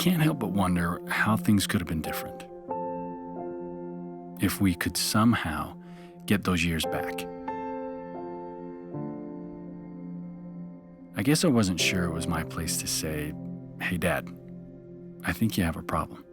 can't help but wonder how things could have been different if we could somehow get those years back. I guess I wasn't sure it was my place to say, "Hey, Dad, I think you have a problem."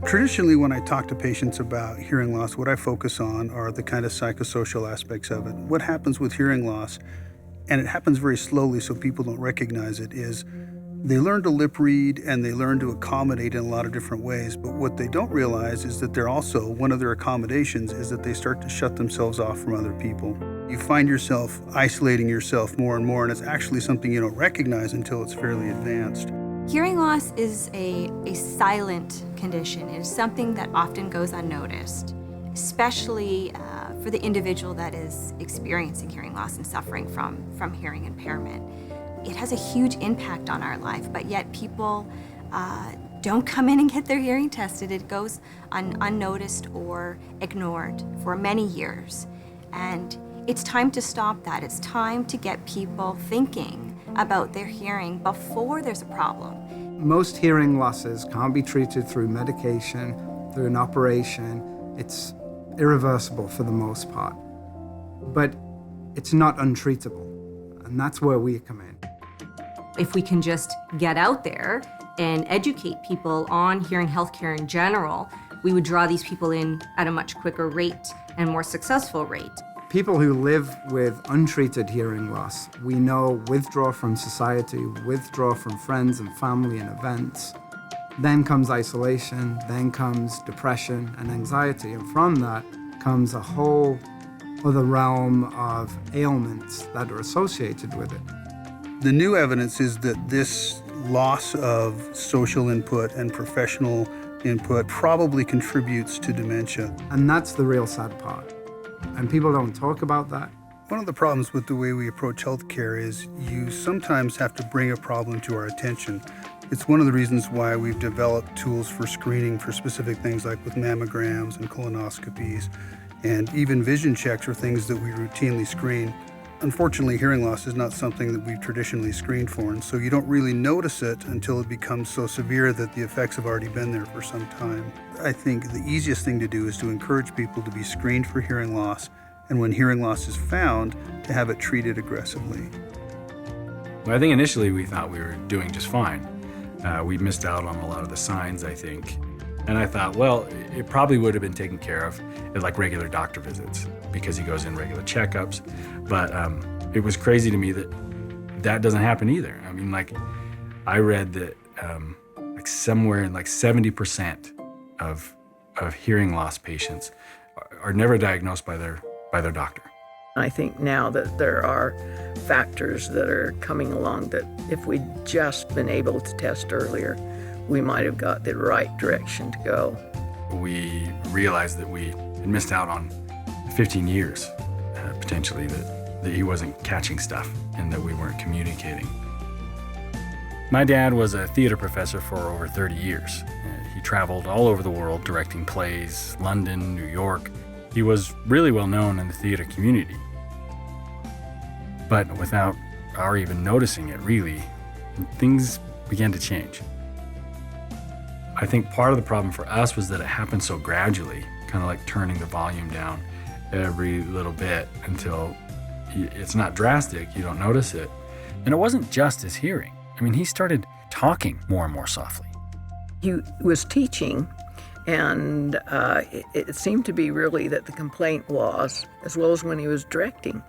Traditionally, when I talk to patients about hearing loss, what I focus on are the kind of psychosocial aspects of it. What happens with hearing loss, and it happens very slowly so people don't recognize it, is they learn to lip read and they learn to accommodate in a lot of different ways. But what they don't realize is that they're also, one of their accommodations is that they start to shut themselves off from other people. You find yourself isolating yourself more and more, and it's actually something you don't recognize until it's fairly advanced. Hearing loss is a silent condition. It is something that often goes unnoticed, especially for the individual that is experiencing hearing loss and suffering from hearing impairment. It has a huge impact on our life, but yet people don't come in and get their hearing tested. It goes unnoticed or ignored for many years. And it's time to stop that. It's time to get people thinking about their hearing before there's a problem. Most hearing losses can't be treated through medication, through an operation. It's irreversible for the most part. But it's not untreatable, and that's where we come in. If we can just get out there and educate people on hearing healthcare in general, we would draw these people in at a much quicker rate and more successful rate. People who live with untreated hearing loss, we know withdraw from society, withdraw from friends and family and events. Then comes isolation, then comes depression and anxiety, and from that comes a whole other realm of ailments that are associated with it. The new evidence is that this loss of social input and professional input probably contributes to dementia. And that's the real sad part. And people don't talk about that. One of the problems with the way we approach healthcare is you sometimes have to bring a problem to our attention. It's one of the reasons why we've developed tools for screening for specific things like with mammograms and colonoscopies, and even vision checks are things that we routinely screen. Unfortunately, hearing loss is not something that we've traditionally screened for, and so you don't really notice it until it becomes so severe that the effects have already been there for some time. I think the easiest thing to do is to encourage people to be screened for hearing loss, and when hearing loss is found, to have it treated aggressively. Well, I think initially we thought we were doing just fine. We missed out on a lot of the signs, I think. And I thought, well, it probably would have been taken care of at like regular doctor visits because he goes in regular checkups. But it was crazy to me that doesn't happen either. I mean, like I read that like somewhere in like 70% of hearing loss patients are never diagnosed by their doctor. I think now that there are factors that are coming along that if we'd just been able to test earlier, we might have got the right direction to go. We realized that we had missed out on 15 years, potentially, that he wasn't catching stuff and that we weren't communicating. My dad was a theater professor for over 30 years. He traveled all over the world directing plays, London, New York. He was really well known in the theater community. But without our even noticing it, really, things began to change. I think part of the problem for us was that it happened so gradually, kind of like turning the volume down every little bit until it's not drastic, you don't notice it. And it wasn't just his hearing. I mean, he started talking more and more softly. He was teaching, and it seemed to be really that the complaint was, as well as when he was directing,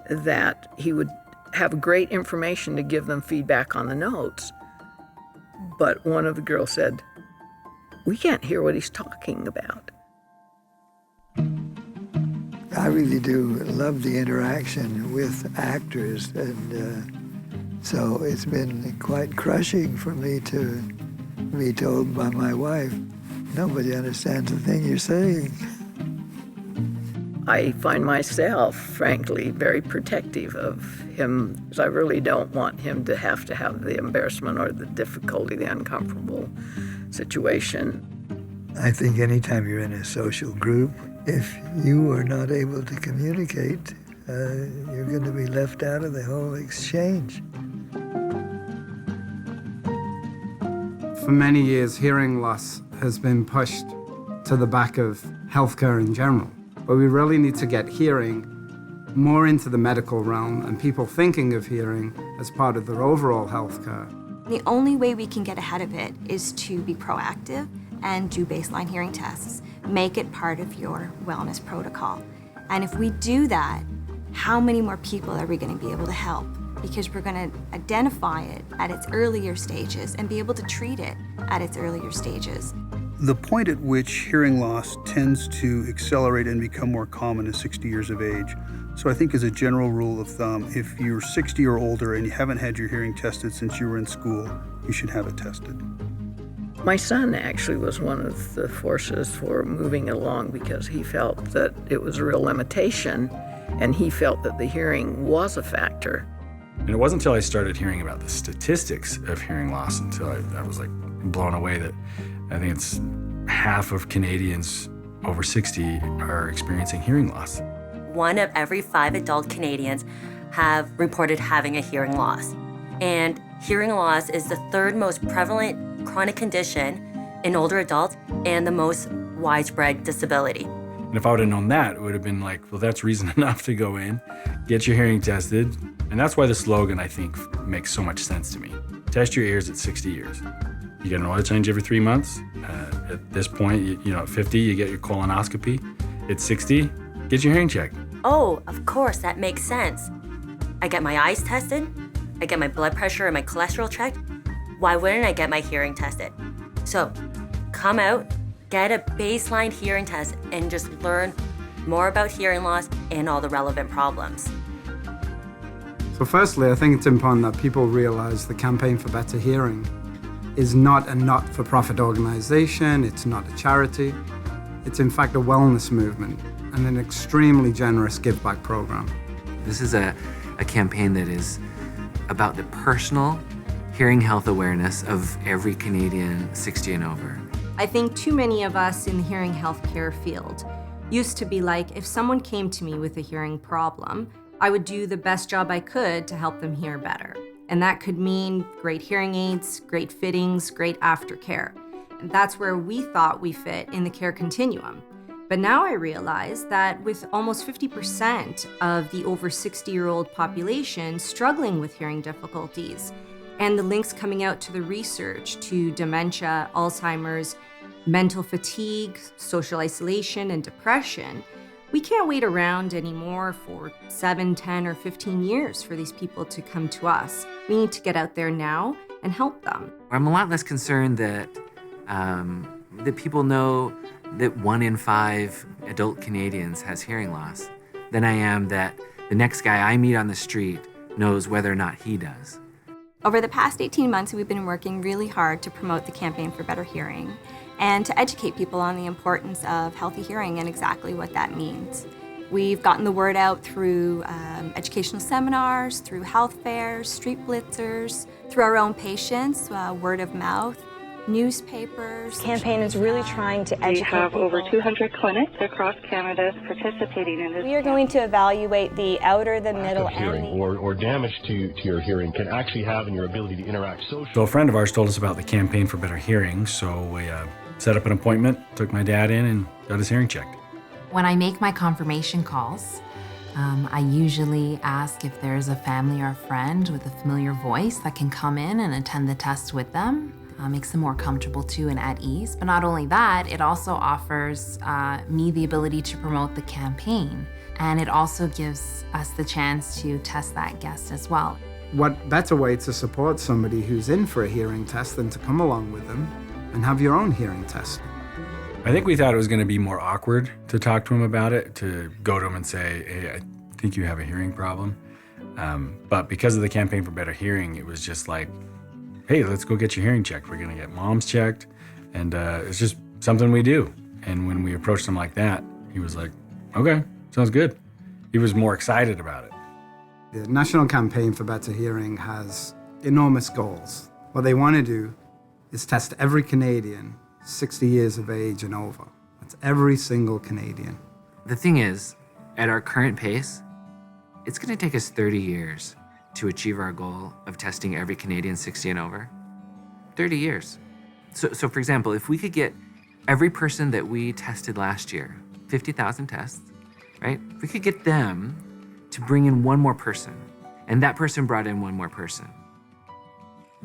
that he would have great information to give them feedback on the notes. But one of the girls said, "We can't hear what he's talking about." I really do love the interaction with actors, and so it's been quite crushing for me to be told by my wife, "Nobody understands the thing you're saying." I find myself, frankly, very protective of him, because I really don't want him to have the embarrassment or the difficulty, the uncomfortable situation. I think anytime you're in a social group if you are not able to communicate, you're going to be left out of the whole exchange. For many years, hearing loss has been pushed to the back of healthcare in general. But we really need to get hearing more into the medical realm and people thinking of hearing as part of their overall healthcare. The only way we can get ahead of it is to be proactive and do baseline hearing tests. Make it part of your wellness protocol. And if we do that, how many more people are we going to be able to help? Because we're going to identify it at its earlier stages and be able to treat it at its earlier stages. The point at which hearing loss tends to accelerate and become more common is 60 years of age. So I think as a general rule of thumb, if you're 60 or older and you haven't had your hearing tested since you were in school, you should have it tested. My son actually was one of the forces for moving along because he felt that it was a real limitation and he felt that the hearing was a factor. And it wasn't until I started hearing about the statistics of hearing loss until I was like blown away that I think it's half of Canadians over 60 are experiencing hearing loss. 1 of every 5 adult Canadians have reported having a hearing loss. And hearing loss is the 3rd most prevalent chronic condition in older adults and the most widespread disability. And if I would have known that, it would have been like, well, that's reason enough to go in, get your hearing tested. And that's why the slogan, I think, makes so much sense to me. Test your ears at 60 years. You get an oil change every 3 months. At this point, at 50, you get your colonoscopy. At 60, get your hearing checked. Oh, of course, that makes sense. I get my eyes tested. I get my blood pressure and my cholesterol checked. Why wouldn't I get my hearing tested? So, come out, get a baseline hearing test, and just learn more about hearing loss and all the relevant problems. So firstly, I think it's important that people realize the Campaign for Better Hearing is not a not-for-profit organization, it's not a charity. It's in fact a wellness movement and an extremely generous give-back program. This is a campaign that is about the personal hearing health awareness of every Canadian 60 and over. I think too many of us in the hearing healthcare field used to be like, if someone came to me with a hearing problem, I would do the best job I could to help them hear better. And that could mean great hearing aids, great fittings, great aftercare. And that's where we thought we fit in the care continuum. But now I realize that with almost 50% of the over 60-year-old population struggling with hearing difficulties, and the links coming out to the research to dementia, Alzheimer's, mental fatigue, social isolation, and depression, we can't wait around anymore for 7, 10, or 15 years for these people to come to us. We need to get out there now and help them. I'm a lot less concerned that people know that 1 in 5 adult Canadians has hearing loss than I am that the next guy I meet on the street knows whether or not he does. Over the past 18 months, we've been working really hard to promote the Campaign for Better Hearing and to educate people on the importance of healthy hearing and exactly what that means. We've gotten the word out through educational seminars, through health fairs, street blitzers, through our own patients, word of mouth, newspapers. The campaign is really trying to educate We have people. over 200 clinics across Canada participating in this. We are going to evaluate the outer, the middle, Lack of hearing and the... or damage to your hearing can actually have in your ability to interact socially. So a friend of ours told us about the Campaign for Better Hearing, so we set up an appointment, took my dad in, and got his hearing checked. When I make my confirmation calls, I usually ask if there's a family or a friend with a familiar voice that can come in and attend the test with them. Makes them more comfortable too and at ease. But not only that, it also offers me the ability to promote the campaign. And it also gives us the chance to test that guest as well. What better way to support somebody who's in for a hearing test than to come along with them and have your own hearing test? I think we thought it was going to be more awkward to talk to him about it, to go to him and say, hey, I think you have a hearing problem. But because of the Campaign for Better Hearing, it was just like, hey, let's go get your hearing checked. We're going to get mom's checked. And it's just something we do. And when we approached him like that, he was like, okay, sounds good. He was more excited about it. The National Campaign for Better Hearing has enormous goals. What they want to do is test every Canadian 60 years of age and over. That's every single Canadian. The thing is, at our current pace, it's going to take us 30 years to achieve our goal of testing every Canadian 60 and over. 30 years. So for example, if we could get every person that we tested last year, 50,000 tests, right? If we could get them to bring in one more person, and that person brought in one more person,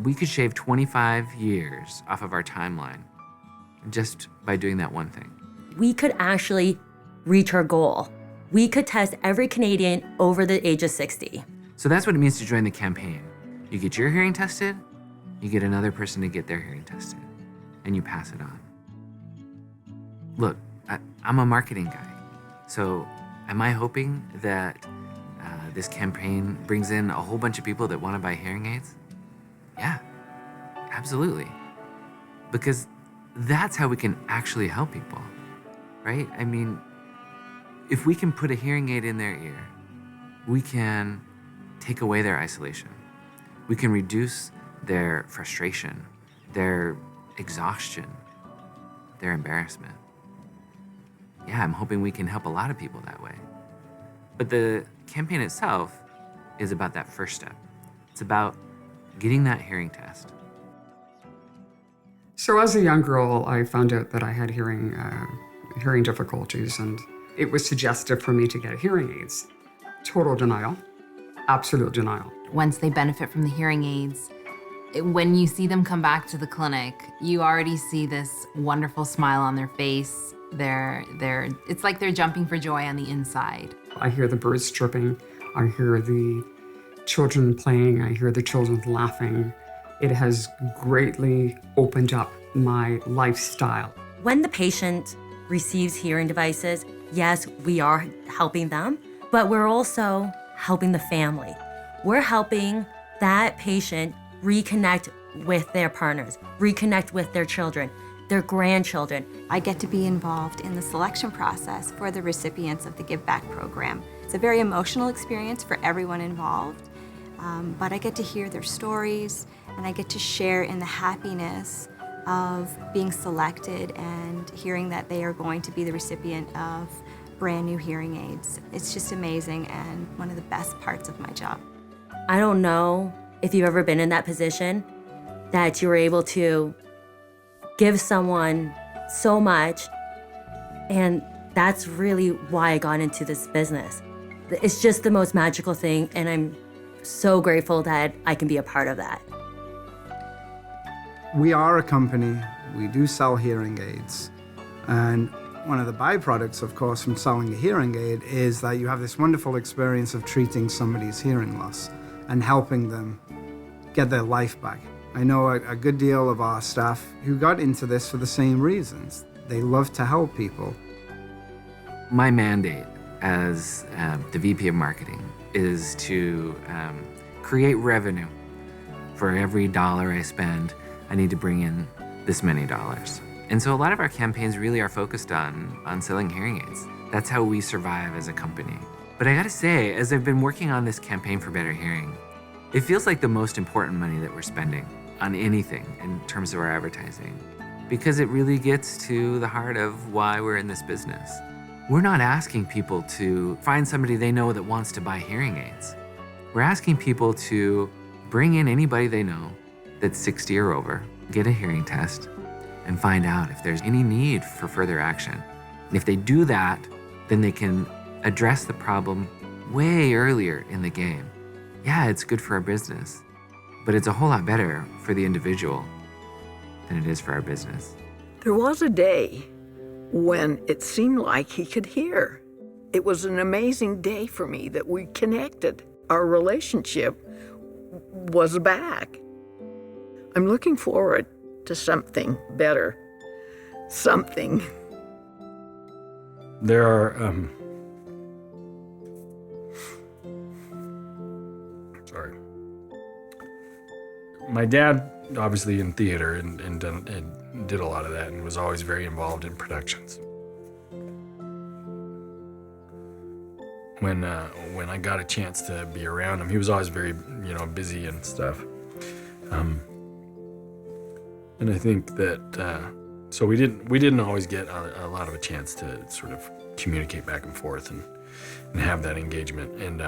we could shave 25 years off of our timeline just by doing that one thing. We could actually reach our goal. We could test every Canadian over the age of 60. So that's what it means to join the campaign. You get your hearing tested, you get another person to get their hearing tested, and you pass it on. Look, I'm a marketing guy, so am I hoping that this campaign brings in a whole bunch of people that want to buy hearing aids? Yeah, absolutely. Because that's how we can actually help people, right? I mean, if we can put a hearing aid in their ear, we can take away their isolation. We can reduce their frustration, their exhaustion, their embarrassment. Yeah, I'm hoping we can help a lot of people that way. But the campaign itself is about that first step. It's about getting that hearing test. So as a young girl, I found out that I had hearing difficulties, and it was suggested for me to get hearing aids. Total denial, absolute denial. Once they benefit from the hearing aids, when you see them come back to the clinic, you already see this wonderful smile on their face. It's like they're jumping for joy on the inside. I hear the birds chirping, I hear the children playing, I hear the children laughing. It has greatly opened up my lifestyle. When the patient receives hearing devices, yes, we are helping them, but we're also helping the family. We're helping that patient reconnect with their partners, reconnect with their children, their grandchildren. I get to be involved in the selection process for the recipients of the Give Back program. It's a very emotional experience for everyone involved, but I get to hear their stories, and I get to share in the happiness of being selected and hearing that they are going to be the recipient of brand new hearing aids. It's just amazing and one of the best parts of my job. I don't know if you've ever been in that position that you're able to give someone so much, and that's really why I got into this business. It's just the most magical thing, and I'm so grateful that I can be a part of that. We are a company, we do sell hearing aids, and one of the byproducts, of course, from selling a hearing aid is that you have this wonderful experience of treating somebody's hearing loss and helping them get their life back. I know a good deal of our staff who got into this for the same reasons. They love to help people. My mandate as the VP of Marketing is to create revenue. For every dollar I spend, I need to bring in this many dollars. And so a lot of our campaigns really are focused on selling hearing aids. That's how we survive as a company. But I gotta say, as I've been working on this campaign for better hearing, it feels like the most important money that we're spending on anything in terms of our advertising, because it really gets to the heart of why we're in this business. We're not asking people to find somebody they know that wants to buy hearing aids. We're asking people to bring in anybody they know that's 60 or over, get a hearing test, and find out if there's any need for further action. And if they do that, then they can address the problem way earlier in the game. Yeah, it's good for our business, but it's a whole lot better for the individual than it is for our business. There was a day when it seemed like he could hear. It was an amazing day for me that we connected. Our relationship was back. I'm looking forward to something better. Something. There are, sorry. My dad, obviously in theater and did a lot of that and was always very involved in productions. When I got a chance to be around him, he was always very, busy and stuff. And I think that So we didn't always get a lot of a chance to sort of communicate back and forth and have that engagement. And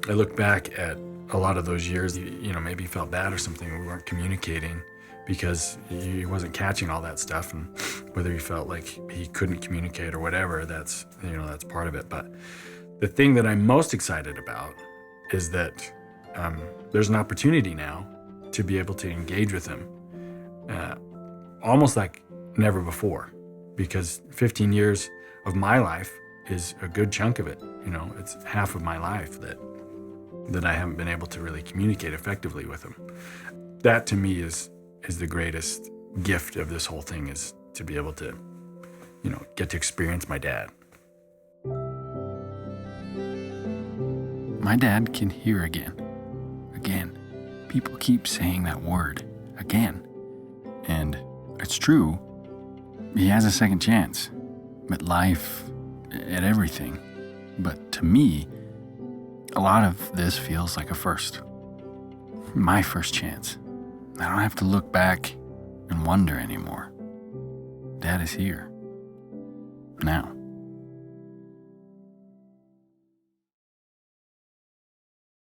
I look back at a lot of those years, maybe he felt bad or something. We weren't communicating because he wasn't catching all that stuff, and whether he felt like he couldn't communicate or whatever, that's part of it. But the thing that I'm most excited about is that there's an opportunity now to be able to engage with him almost like never before, because 15 years of my life is a good chunk of it. It's half of my life that I haven't been able to really communicate effectively with him. That to me is the greatest gift of this whole thing, is to be able to, get to experience my dad. My dad can hear again. Again. People keep saying that word, again. And it's true. He has a second chance at life, at everything. But to me, a lot of this feels like a first. My first chance. I don't have to look back and wonder anymore. Dad is here. Now.